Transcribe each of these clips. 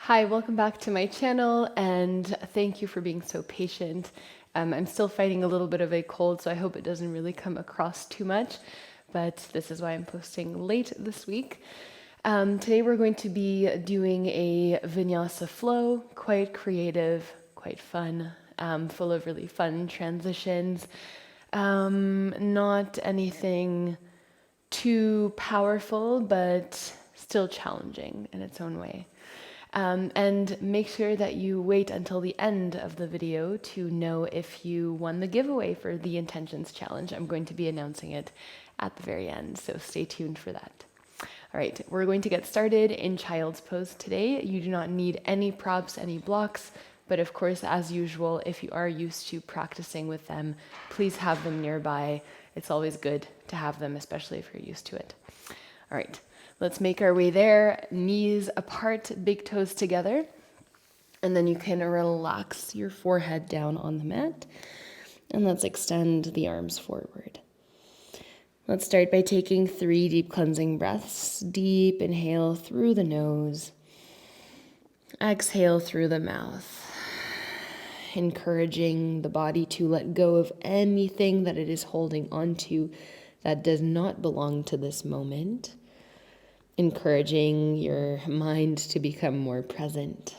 Hi, welcome back to my channel, and thank you for being so patient. I'm still fighting a little bit of a cold, so I hope it doesn't really come across too much, but this is why I'm posting late this week. Today we're going to be doing a Vinyasa flow, quite creative, quite fun, full of really fun transitions. Not anything too powerful, but still challenging in its own way. And make sure that you wait until the end of the video to know if you won the giveaway for the Intentions Challenge. I'm going to be announcing it at the very end, so stay tuned for that. All right, we're going to get started in Child's Pose today. You do not need any props, any blocks, but of course, as usual, if you are used to practicing with them, please have them nearby. It's always good to have them, especially if you're used to it. All right. Let's make our way there, knees apart, big toes together, and then you can relax your forehead down on the mat, and let's extend the arms forward. Let's start by taking 3 deep cleansing breaths. Deep inhale through the nose, exhale through the mouth, encouraging the body to let go of anything that it is holding onto that does not belong to this moment. Encouraging your mind to become more present.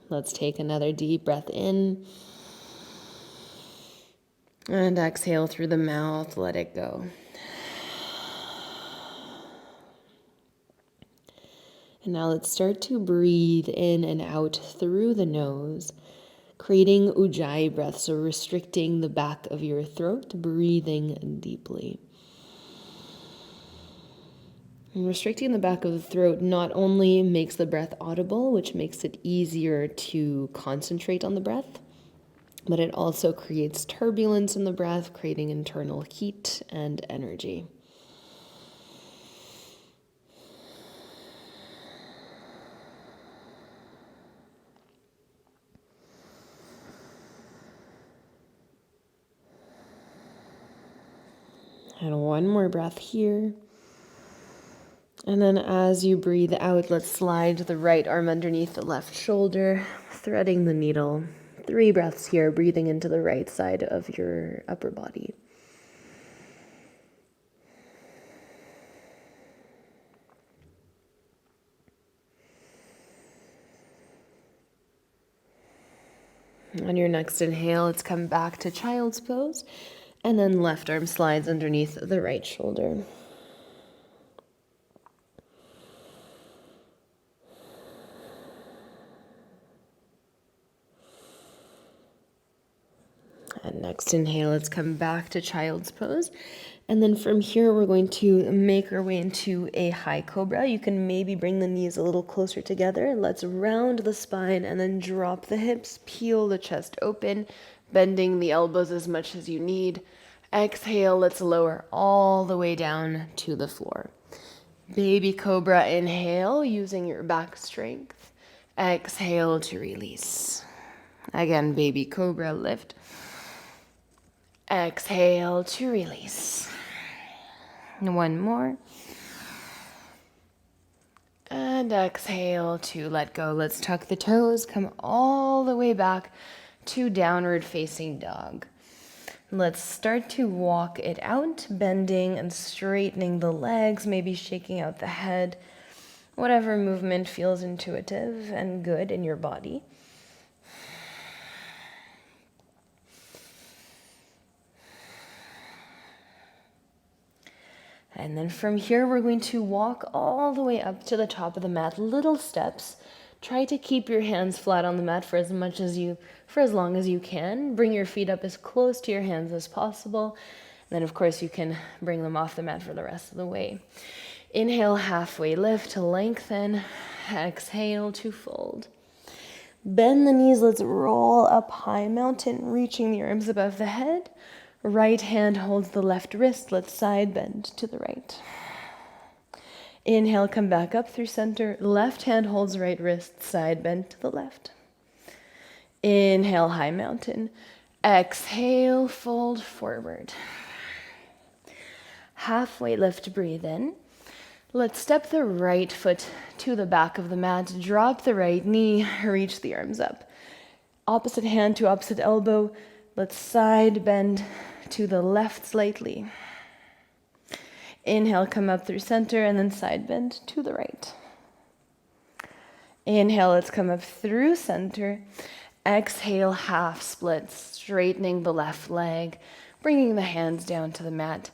Let's take another deep breath in. And exhale through the mouth, let it go. And now let's start to breathe in and out through the nose, creating ujjayi breath, so restricting the back of your throat, breathing deeply. And restricting the back of the throat not only makes the breath audible, which makes it easier to concentrate on the breath, but it also creates turbulence in the breath, creating internal heat and energy. And one more breath here. And then as you breathe out, let's slide the right arm underneath the left shoulder, threading the needle. 3 breaths here, breathing into the right side of your upper body. On your next inhale, let's come back to Child's Pose, and then left arm slides underneath the right shoulder. And next inhale, let's come back to Child's Pose. And then from here, we're going to make our way into a high cobra. You can maybe bring the knees a little closer together. Let's round the spine and then drop the hips, peel the chest open, bending the elbows as much as you need. Exhale, let's lower all the way down to the floor. Baby cobra, inhale, using your back strength. Exhale to release. Again, baby cobra, lift. Exhale to release. One more. And exhale to let go. Let's tuck the toes, come all the way back to downward facing dog. Let's start to walk it out, bending and straightening the legs, maybe shaking out the head. Whatever movement feels intuitive and good in your body. And then from here, we're going to walk all the way up to the top of the mat, little steps. Try to keep your hands flat on the mat for as long as you can. Bring your feet up as close to your hands as possible. And then, of course, you can bring them off the mat for the rest of the way. Inhale, halfway lift to lengthen. Exhale to fold. Bend the knees. Let's roll up high mountain, reaching the arms above the head. Right hand holds the left wrist. Let's side bend to the right. Inhale, come back up through center. Left hand holds right wrist, side bend to the left. Inhale, high mountain. Exhale, fold forward. Halfway lift, breathe in. Let's step the right foot to the back of the mat, drop the right knee, reach the arms up. Opposite hand to opposite elbow. Let's side bend to the left slightly. Inhale, come up through center, and then side bend to the right. Inhale, let's come up through center. Exhale, half split, straightening the left leg, bringing the hands down to the mat.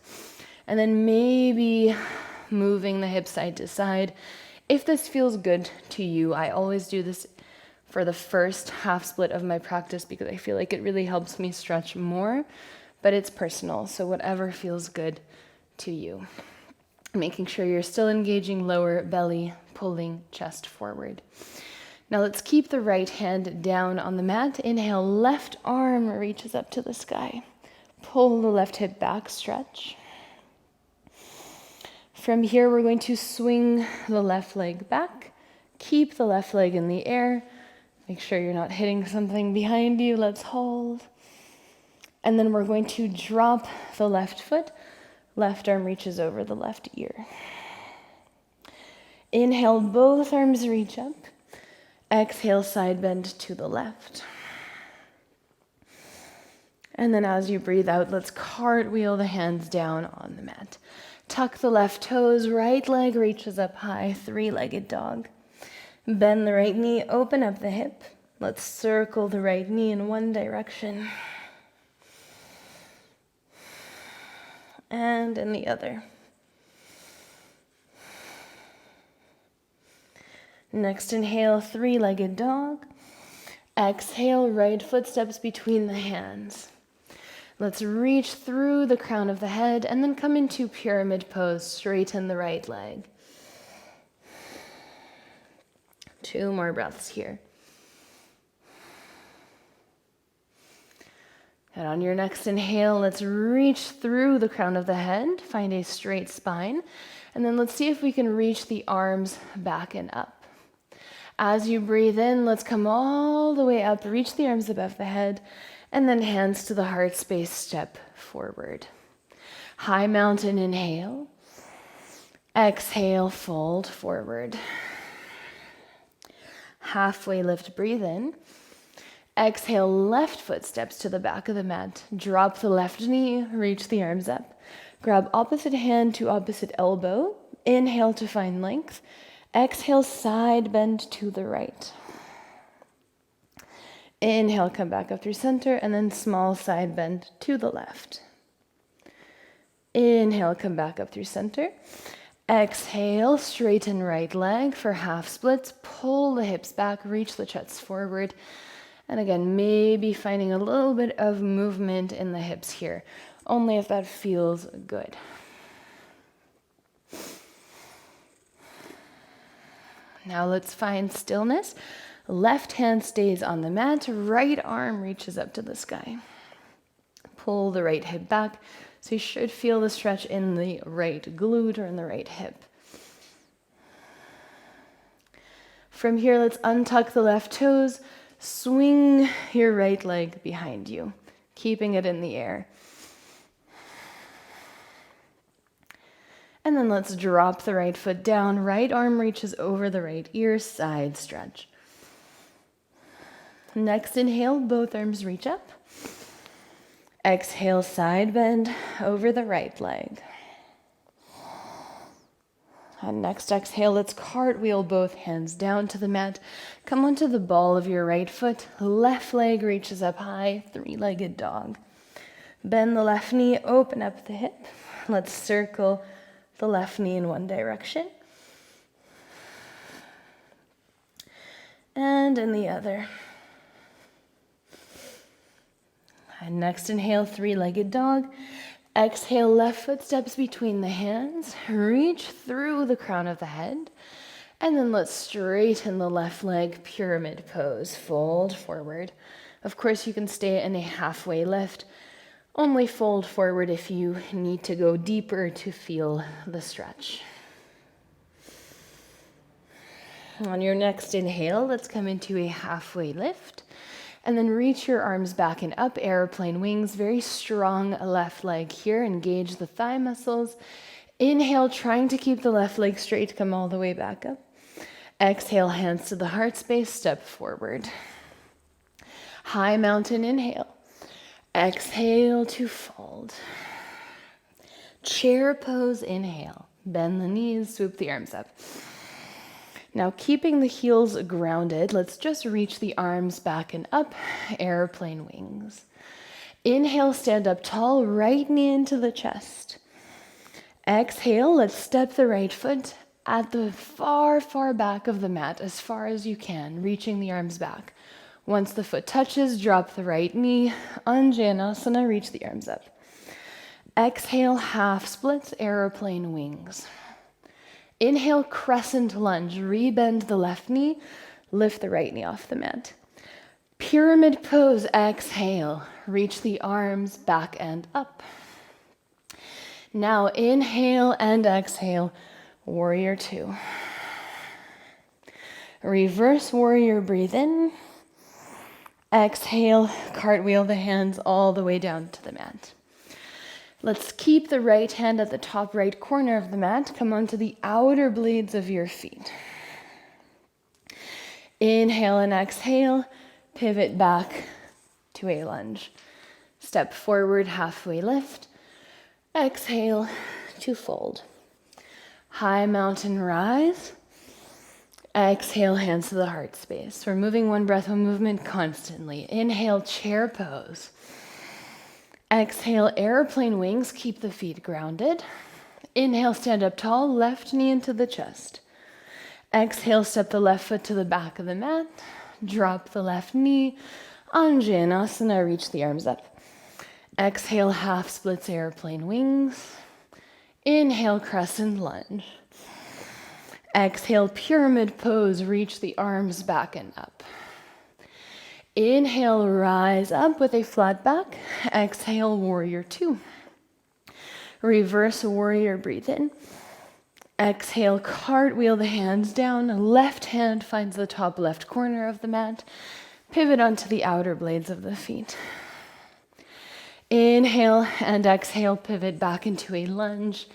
And then maybe moving the hips side to side. If this feels good to you, I always do this for the first half split of my practice because I feel like it really helps me stretch more, but it's personal, so whatever feels good to you. Making sure you're still engaging lower belly, pulling chest forward. Now let's keep the right hand down on the mat. Inhale, left arm reaches up to the sky. Pull the left hip back, stretch. From here, we're going to swing the left leg back. Keep the left leg in the air. Make sure you're not hitting something behind you. Let's hold. And then we're going to drop the left foot. Left arm reaches over the left ear. Inhale, both arms reach up. Exhale, side bend to the left. And then as you breathe out, let's cartwheel the hands down on the mat. Tuck the left toes, right leg reaches up high, three-legged dog. Bend the right knee, open up the hip. Let's circle the right knee in one direction. And in the other. Next, inhale, three-legged dog. Exhale, right foot steps between the hands. Let's reach through the crown of the head and then come into pyramid pose. Straighten the right leg. 2 more breaths here. And on your next inhale, let's reach through the crown of the head. Find a straight spine. And then let's see if we can reach the arms back and up. As you breathe in, let's come all the way up. Reach the arms above the head. And then hands to the heart space, step forward. High mountain inhale. Exhale, fold forward. Halfway lift, breathe in. Exhale, left foot steps to the back of the mat. Drop the left knee, reach the arms up. Grab opposite hand to opposite elbow. Inhale to find length. Exhale, side bend to the right. Inhale, come back up through center, and then small side bend to the left. Inhale, come back up through center. Exhale, straighten right leg for half splits. Pull the hips back, reach the chest forward. And again, maybe finding a little bit of movement in the hips here, only if that feels good. Now let's find stillness. Left hand stays on the mat, right arm reaches up to the sky. Pull the right hip back, so you should feel the stretch in the right glute or in the right hip. From here, let's untuck the left toes, swing your right leg behind you, keeping it in the air. And then let's drop the right foot down, right arm reaches over the right ear, side stretch. Next inhale, both arms reach up. Exhale, side bend over the right leg. And next exhale, let's cartwheel both hands down to the mat. Come onto the ball of your right foot. Left leg reaches up high, three-legged dog. Bend the left knee, open up the hip. Let's circle the left knee in one direction. And in the other. And next inhale, three-legged dog. Exhale, left foot steps between the hands. Reach through the crown of the head. And then let's straighten the left leg, pyramid pose. Fold forward. Of course, you can stay in a halfway lift. Only fold forward if you need to go deeper to feel the stretch. On your next inhale, let's come into a halfway lift. And then reach your arms back and up, airplane wings. Very strong left leg here. Engage the thigh muscles. Inhale, trying to keep the left leg straight, come all the way back up. Exhale, hands to the heart space, step forward. High mountain inhale. Exhale to fold. Chair pose, inhale. Bend the knees, swoop the arms up. Now keeping the heels grounded, let's just reach the arms back and up, airplane wings. Inhale, stand up tall, right knee into the chest. Exhale, let's step the right foot at the far, far back of the mat, as far as you can, reaching the arms back. Once the foot touches, drop the right knee, Anjanasana, reach the arms up. Exhale, half splits, aeroplane wings. Inhale, crescent lunge, rebend the left knee, lift the right knee off the mat. Pyramid pose, exhale, reach the arms back and up. Now inhale and exhale, warrior two. Reverse warrior, breathe in. Exhale, cartwheel the hands all the way down to the mat. Let's keep the right hand at the top right corner of the mat. Come onto the outer blades of your feet. Inhale and exhale, pivot back to a lunge. Step forward, halfway lift. Exhale to fold. High mountain rise. Exhale, hands to the heart space. We're moving one breath, one movement constantly. Inhale, chair pose. Exhale, airplane wings, keep the feet grounded. Inhale, stand up tall, left knee into the chest. Exhale, step the left foot to the back of the mat. Drop the left knee. Anjanasana, reach the arms up. Exhale, half splits, airplane wings. Inhale, crescent lunge. Exhale, pyramid pose, reach the arms back and up. Inhale, rise up with a flat back. Exhale, warrior two. Reverse warrior, breathe in. Exhale, cartwheel the hands down. Left hand finds the top left corner of the mat. Pivot onto the outer blades of the feet. Inhale and exhale, pivot back into a lunge.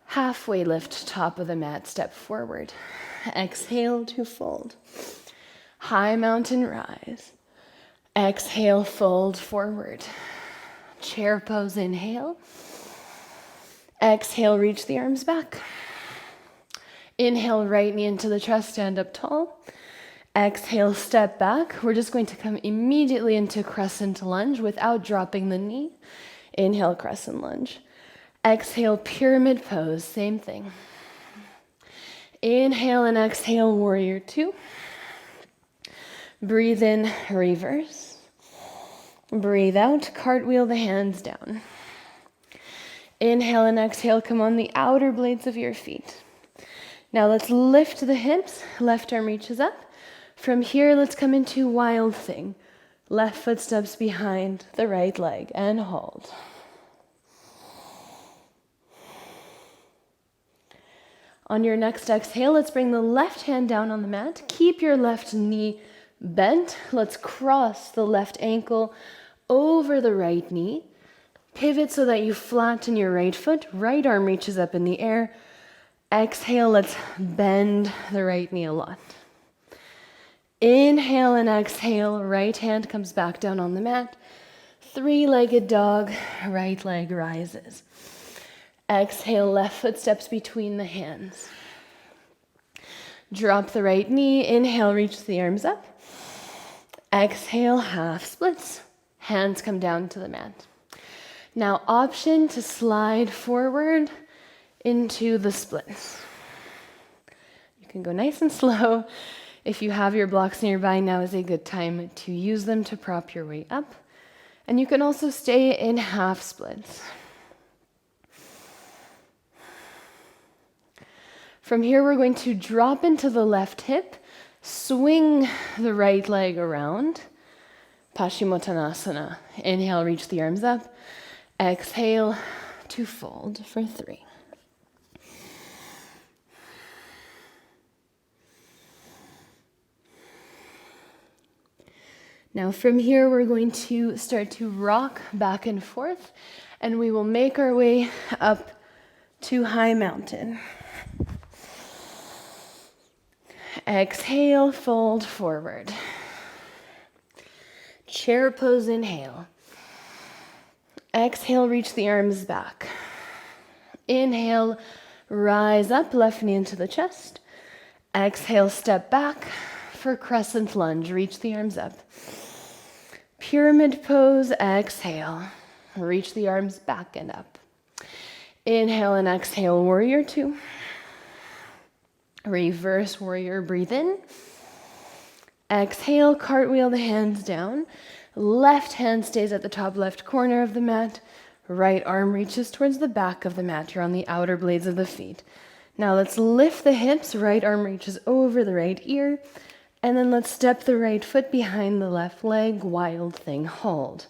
Halfway lift, top of the mat, step forward. Exhale to fold. High mountain rise. Exhale, fold forward. Chair pose, inhale. Exhale, reach the arms back. Inhale, right knee into the chest, stand up tall. Exhale, step back. We're just going to come immediately into crescent lunge without dropping the knee. Inhale, crescent lunge. Exhale, pyramid pose, same thing. Inhale and exhale, warrior two. Breathe in, reverse. Breathe out, cartwheel the hands down. Inhale and exhale, come on the outer blades of your feet. Now let's lift the hips, left arm reaches up. From here, let's come into wild thing. Left foot steps behind the right leg and hold. On your next exhale, let's bring the left hand down on the mat. Keep your left knee bent. Let's cross the left ankle over the right knee. Pivot so that you flatten your right foot. Right arm reaches up in the air. Exhale, let's bend the right knee a lot. Inhale and exhale, right hand comes back down on the mat. Three-legged dog, right leg rises. Exhale, left foot steps between the hands. Drop the right knee, inhale, reach the arms up. Exhale, half splits. Hands come down to the mat. Now, option to slide forward into the splits. You can go nice and slow. If you have your blocks nearby, now is a good time to use them to prop your way up. And you can also stay in half splits. From here, we're going to drop into the left hip, swing the right leg around. Paschimottanasana. Inhale, reach the arms up. Exhale to fold for 3. Now from here, we're going to start to rock back and forth, and we will make our way up to high mountain. Exhale, fold forward. Chair pose, inhale. Exhale, reach the arms back. Inhale, rise up, left knee into the chest. Exhale, step back for crescent lunge. Reach the arms up. Pyramid pose, exhale. Reach the arms back and up. Inhale and exhale, warrior two. Reverse warrior, breathe in. Exhale, cartwheel the hands down. Left hand stays at the top left corner of the mat. Right arm reaches towards the back of the mat. You're on the outer blades of the feet. Now let's lift the hips. Right arm reaches over the right ear. And then let's step the right foot behind the left leg. Wild thing, hold.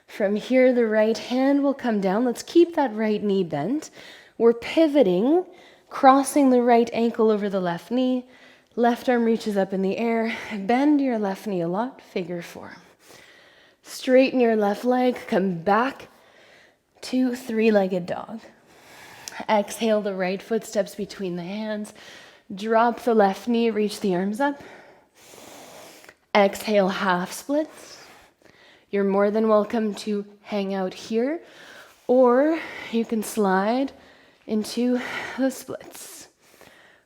From here, the right hand will come down. Let's keep that right knee bent. We're pivoting, crossing the right ankle over the left knee. Left arm reaches up in the air. Bend your left knee a lot, figure four. Straighten your left leg, come back to three-legged dog. Exhale, the right foot steps between the hands. Drop the left knee, reach the arms up. Exhale, half splits. You're more than welcome to hang out here, or you can slide into the splits.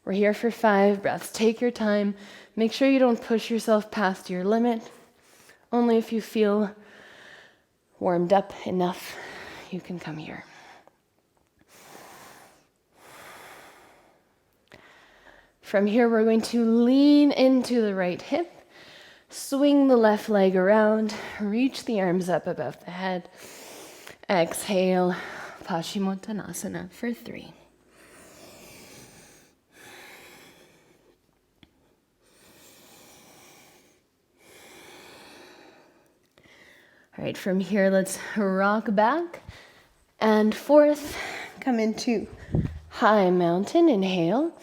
We're here for 5 breaths. Take your time. Make sure you don't push yourself past your limit. Only if you feel warmed up enough, you can come here. From here, we're going to lean into the right hip. Swing the left leg around. Reach the arms up above the head. Exhale, Paschimottanasana for 3. All right, from here, let's rock back and forth. Come into high mountain, inhale.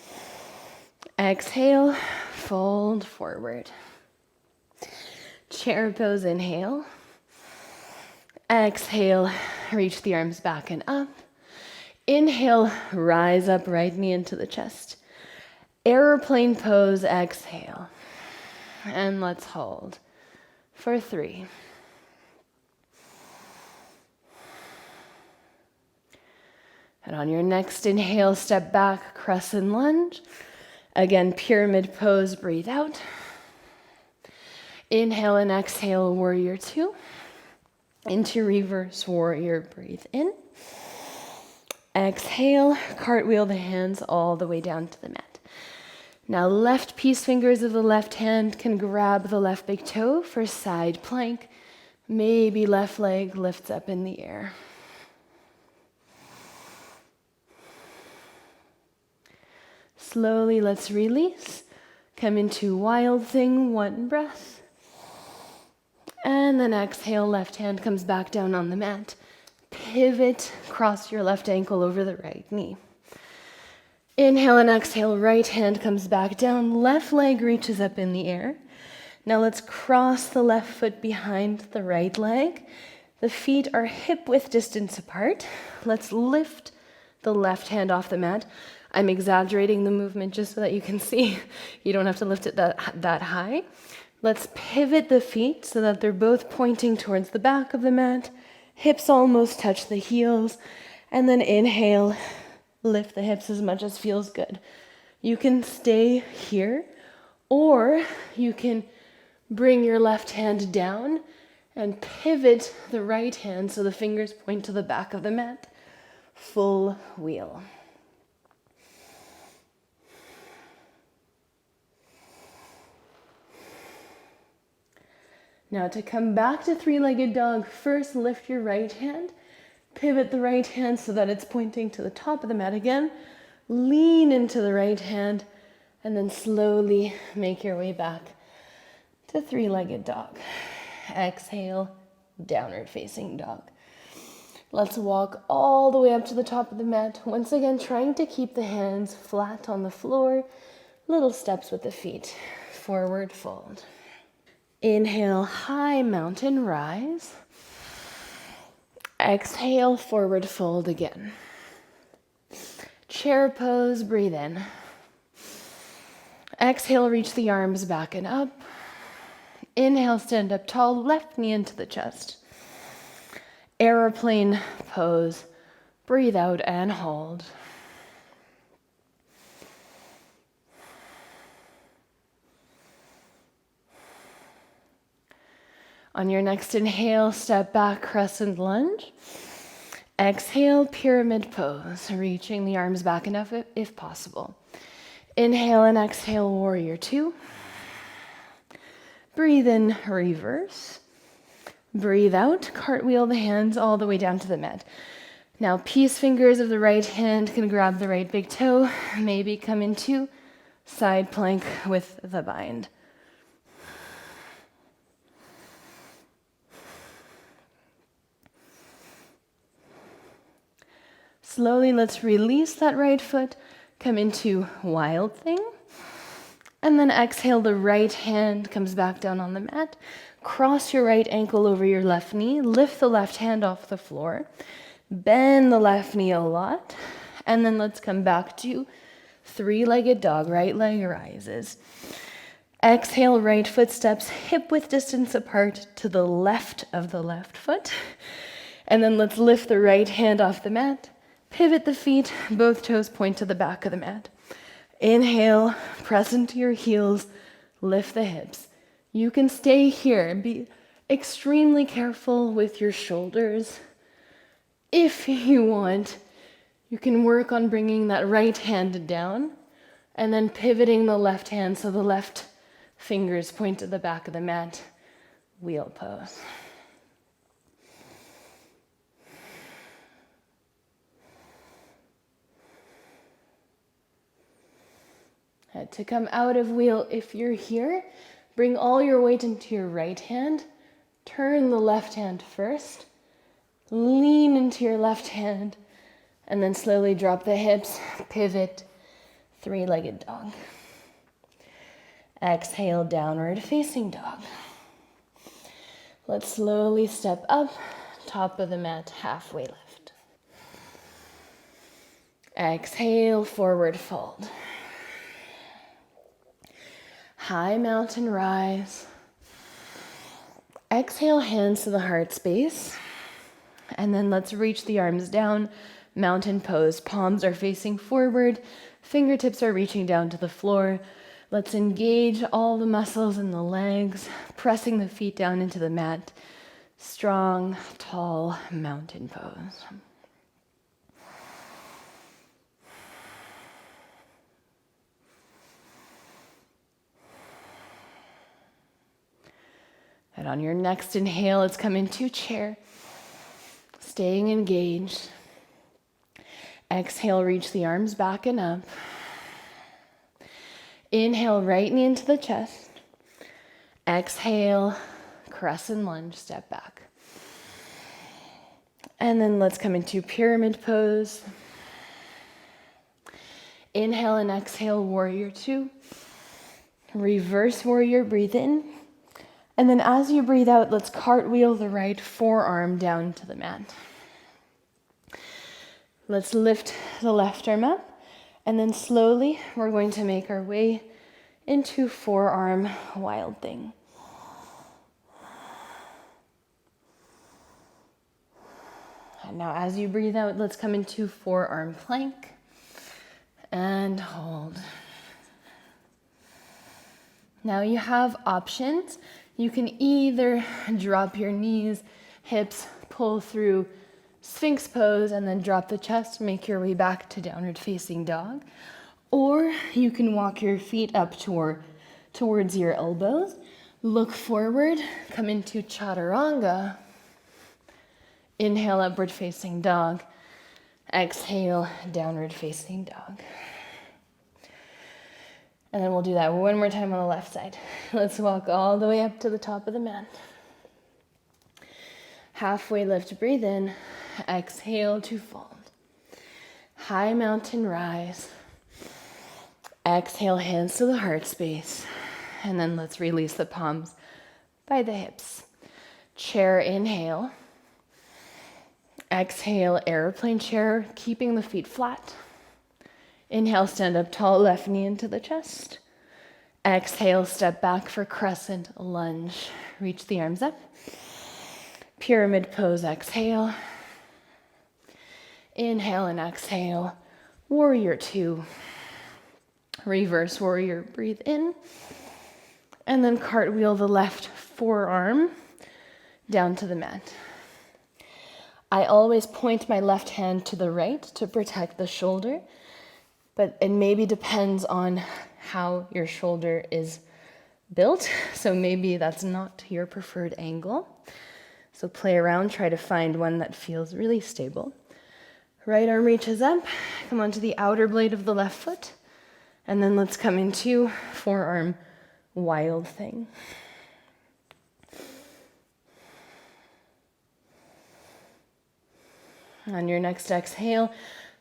Exhale, fold forward. Chair pose, inhale. Exhale, reach the arms back and up. Inhale, rise up, right knee into the chest. Airplane pose, exhale. And let's hold for 3. And on your next inhale, step back, crescent lunge. Again, pyramid pose, breathe out. Inhale and exhale, warrior two. Into reverse warrior, breathe in. Exhale, cartwheel the hands all the way down to the mat. Now left peace fingers of the left hand can grab the left big toe for side plank. Maybe left leg lifts up in the air. Slowly, let's release. Come into wild thing, 1 breath. And then exhale, left hand comes back down on the mat. Pivot, cross your left ankle over the right knee. Inhale and exhale, right hand comes back down. Left leg reaches up in the air. Now let's cross the left foot behind the right leg. The feet are hip width distance apart. Let's lift the left hand off the mat. I'm exaggerating the movement just so that you can see. You don't have to lift it that high. Let's pivot the feet so that they're both pointing towards the back of the mat. Hips almost touch the heels. And then inhale, lift the hips as much as feels good. You can stay here, or you can bring your left hand down and pivot the right hand so the fingers point to the back of the mat. Full wheel. Now to come back to three-legged dog, first lift your right hand, pivot the right hand so that it's pointing to the top of the mat again, lean into the right hand, and then slowly make your way back to three-legged dog. Exhale, downward facing dog. Let's walk all the way up to the top of the mat. Once again, trying to keep the hands flat on the floor, little steps with the feet, forward fold. Inhale, high mountain rise. Exhale, forward fold again. Chair pose, breathe in. Exhale, reach the arms back and up. Inhale, stand up tall, left knee into the chest. Airplane pose, breathe out and hold. On your next inhale, step back, crescent lunge. Exhale, pyramid pose, reaching the arms back enough if possible. Inhale and exhale, warrior two. Breathe in, reverse. Breathe out, cartwheel the hands all the way down to the mat. Now, peace fingers of the right hand can grab the right big toe, maybe come into side plank with the bind. Slowly, let's release that right foot, come into wild thing. And then exhale, the right hand comes back down on the mat. Cross your right ankle over your left knee. Lift the left hand off the floor. Bend the left knee a lot. And then let's come back to three-legged dog. Right leg rises. Exhale, right foot steps hip width distance apart to the left of the left foot. And then let's lift the right hand off the mat. Pivot the feet. Both toes point to the back of the mat. Inhale, press into your heels, lift the hips. You can stay here. Be extremely careful with your shoulders. If you want, you can work on bringing that right hand down and then pivoting the left hand so the left fingers point to the back of the mat. Wheel pose. To come out of wheel, if you're here, bring all your weight into your right hand. Turn the left hand first. Lean into your left hand. And then slowly drop the hips. Pivot. Three-legged dog. Exhale, downward facing dog. Let's slowly step up. Top of the mat, halfway lift. Exhale, forward fold. High mountain rise. Exhale, hands to the heart space. And then let's reach the arms down. Mountain pose. Palms are facing forward. Fingertips are reaching down to the floor. Let's engage all the muscles in the legs, pressing the feet down into the mat. Strong, tall mountain pose. And on your next inhale, let's come into chair, staying engaged. Exhale, reach the arms back and up. Inhale, right knee into the chest. Exhale, crescent lunge, step back. And then let's come into pyramid pose. Inhale and exhale, warrior two. Reverse warrior, breathe in. And then as you breathe out, let's cartwheel the right forearm down to the mat. Let's lift the left arm up, and then slowly we're going to make our way into forearm wild thing. And now as you breathe out, let's come into forearm plank and hold. Now you have options. You can either drop your knees, hips, pull through Sphinx pose, and then drop the chest, make your way back to downward facing dog. Or you can walk your feet up towards your elbows, look forward, come into chaturanga. Inhale, upward facing dog. Exhale, downward facing dog. And then we'll do that one more time on the left side. Let's walk all the way up to the top of the mat. Halfway lift, breathe in. Exhale to fold. High mountain rise. Exhale, hands to the heart space. And then let's release the palms by the hips. Chair, inhale. Exhale, airplane chair, keeping the feet flat. Inhale, stand up tall, left knee into the chest. Exhale, step back for crescent lunge. Reach the arms up. Pyramid pose, exhale. Inhale and exhale. Warrior two. Reverse warrior, breathe in. And then cartwheel the left forearm down to the mat. I always point my left hand to the right to protect the shoulder, but it maybe depends on how your shoulder is built. So maybe that's not your preferred angle. So play around, try to find one that feels really stable. Right arm reaches up, come onto the outer blade of the left foot, and then let's come into forearm wild thing. On your next exhale,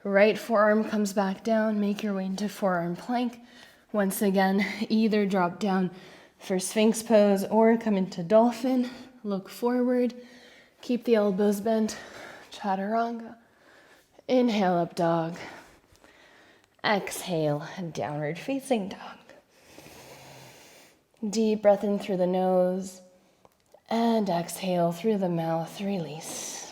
right forearm comes back down, make your way into forearm plank. Once again, either drop down for Sphinx pose or come into dolphin. Look forward, keep the elbows bent, chaturanga. Inhale, up dog. Exhale, downward facing dog. Deep breath in through the nose and exhale through the mouth, release.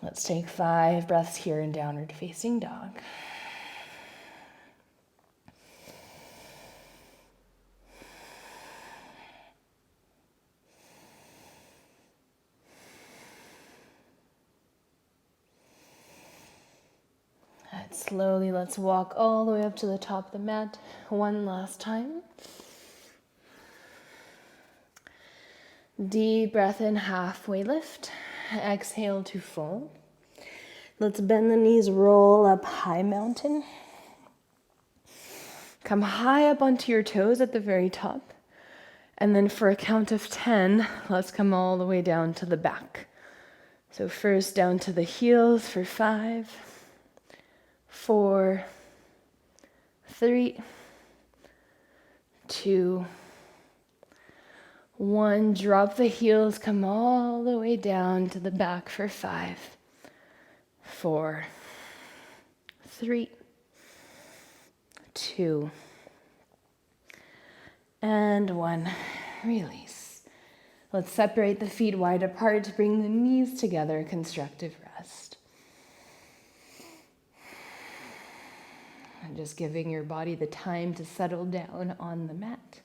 Let's take 5 breaths here in downward facing dog. And slowly, let's walk all the way up to the top of the mat one last time. Deep breath in, halfway lift. Exhale to fold. Let's bend the knees, roll up high mountain. Come high up onto your toes at the very top. And then for a count of 10, let's come all the way down to the back. So first down to the heels for 5, 4, 3, 2, 1. Drop the heels, come all the way down to the back for 5, 4, 3, 2, and 1. Release. Let's separate the feet wide apart to bring the knees together, constructive rest. And just giving your body the time to settle down on the mat.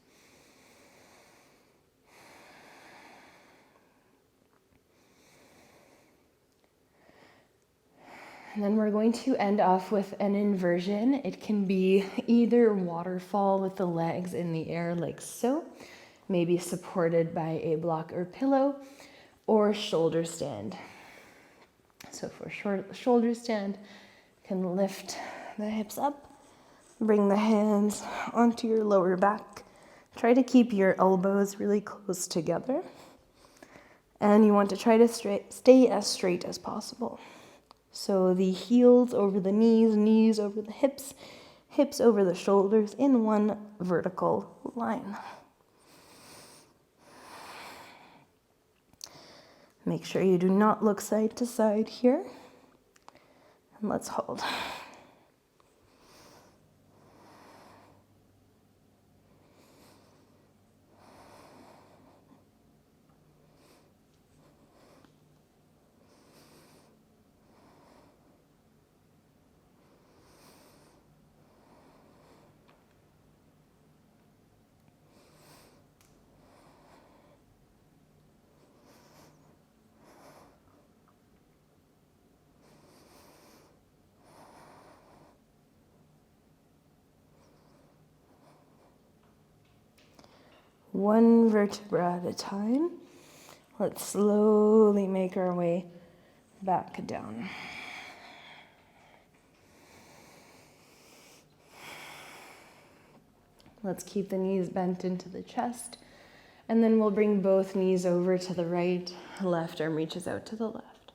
And then we're going to end off with an inversion. It can be either waterfall with the legs in the air like so, maybe supported by a block or pillow, or shoulder stand. So for shoulder stand, you can lift the hips up, bring the hands onto your lower back. Try to keep your elbows really close together. And you want to try to stay as straight as possible. So the heels over the knees, knees over the hips, hips over the shoulders in one vertical line. Make sure you do not look side to side here. And let's hold. One vertebra at a time. Let's slowly make our way back down. Let's keep the knees bent into the chest, and then we'll bring both knees over to the right. Left arm reaches out to the left.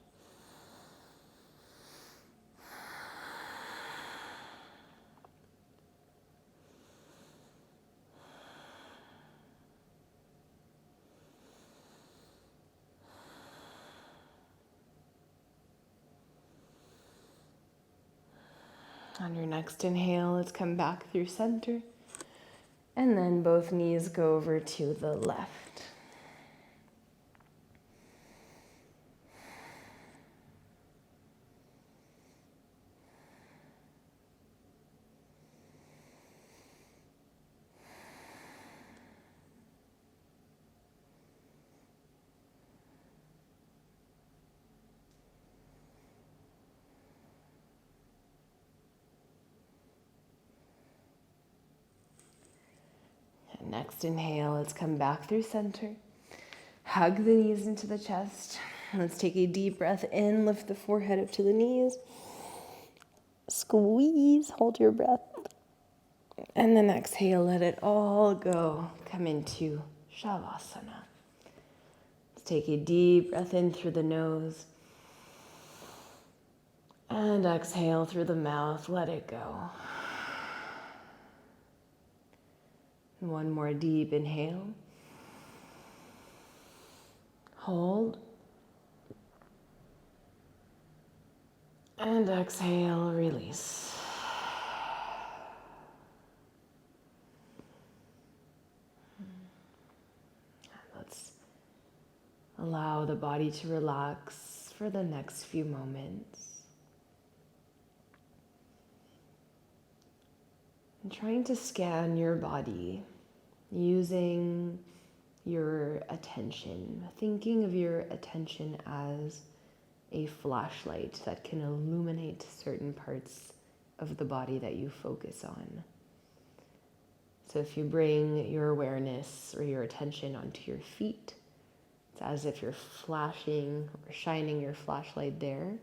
On your next inhale, let's come back through center. And then both knees go over to the left. Next inhale, let's come back through center. Hug the knees into the chest. Let's take a deep breath in, lift the forehead up to the knees. Squeeze, hold your breath. And then exhale, let it all go. Come into Savasana. Let's take a deep breath in through the nose. And exhale through the mouth, let it go. One more deep inhale. Hold. And exhale, release. Let's allow the body to relax for the next few moments. And trying to scan your body using your attention, thinking of your attention as a flashlight that can illuminate certain parts of the body that you focus on. So if you bring your awareness or your attention onto your feet, it's as if you're flashing or shining your flashlight there.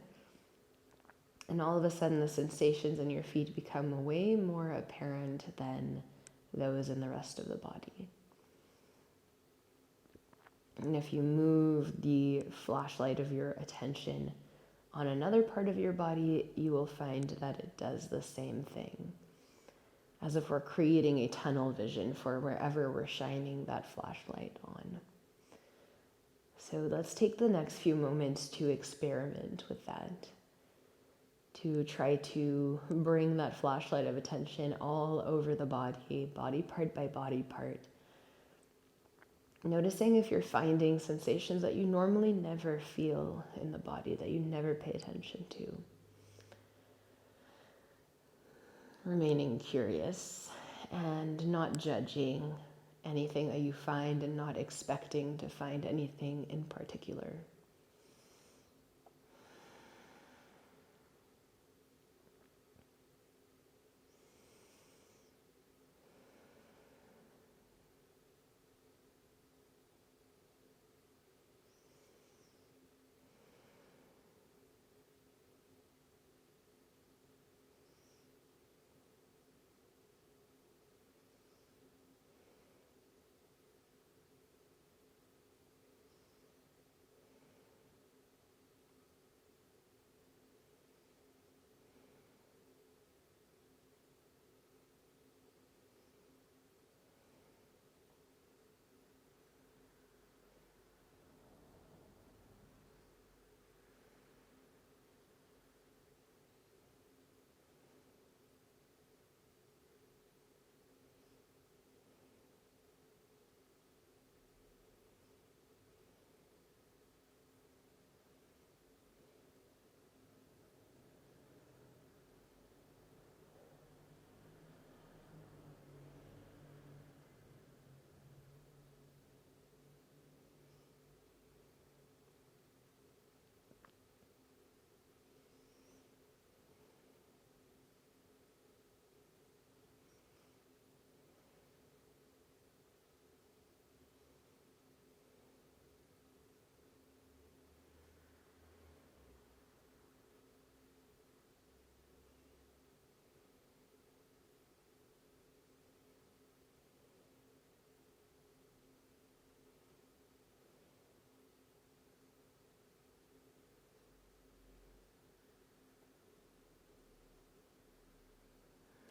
And all of a sudden the sensations in your feet become way more apparent than those in the rest of the body. And if you move the flashlight of your attention on another part of your body, you will find that it does the same thing. As if we're creating a tunnel vision for wherever we're shining that flashlight on. So let's take the next few moments to experiment with that. To try to bring that flashlight of attention all over the body, body part by body part. Noticing if you're finding sensations that you normally never feel in the body, that you never pay attention to. Remaining curious and not judging anything that you find and not expecting to find anything in particular.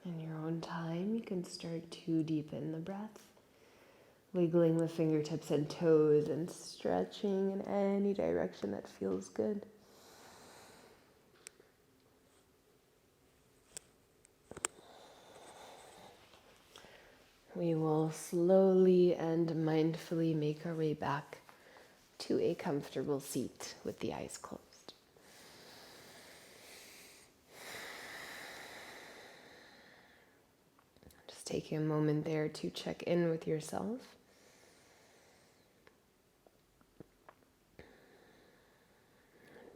In your own time, you can start to deepen the breath, wiggling the fingertips and toes and stretching in any direction that feels good. We will slowly and mindfully make our way back to a comfortable seat with the eyes closed. Just taking a moment there to check in with yourself.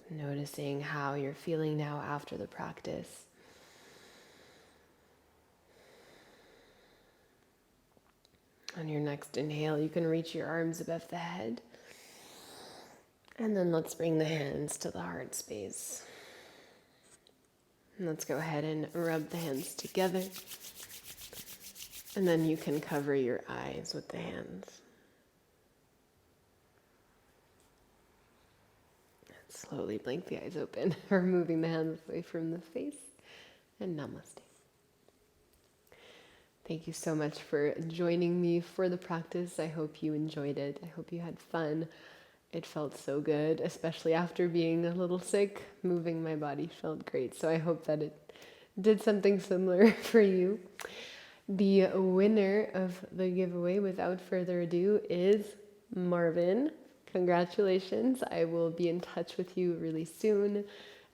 Noticing how you're feeling now after the practice. On your next inhale, you can reach your arms above the head. And then let's bring the hands to the heart space. And let's go ahead and rub the hands together. And then you can cover your eyes with the hands. Slowly blink the eyes open, removing the hands away from the face. And namaste. Thank you so much for joining me for the practice. I hope you enjoyed it. I hope you had fun. It felt so good, especially after being a little sick. Moving my body felt great. So I hope that it did something similar for you. The winner of the giveaway, without further ado, is Marvin. Congratulations. I will be in touch with you really soon.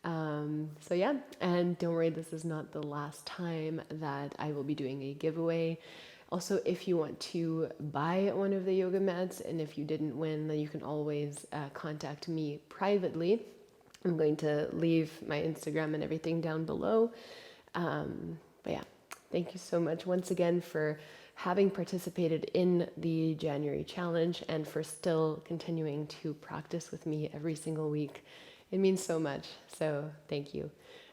So yeah, and don't worry, this is not the last time that I will be doing a giveaway. Also, if you want to buy one of the yoga mats, and if you didn't win, then you can always contact me privately. I'm going to leave my Instagram and everything down below. But yeah, thank you so much once again for having participated in the January challenge and for still continuing to practice with me every single week. It means so much. So thank you.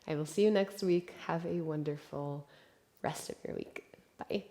I will see you next week. Have a wonderful rest of your week. Bye.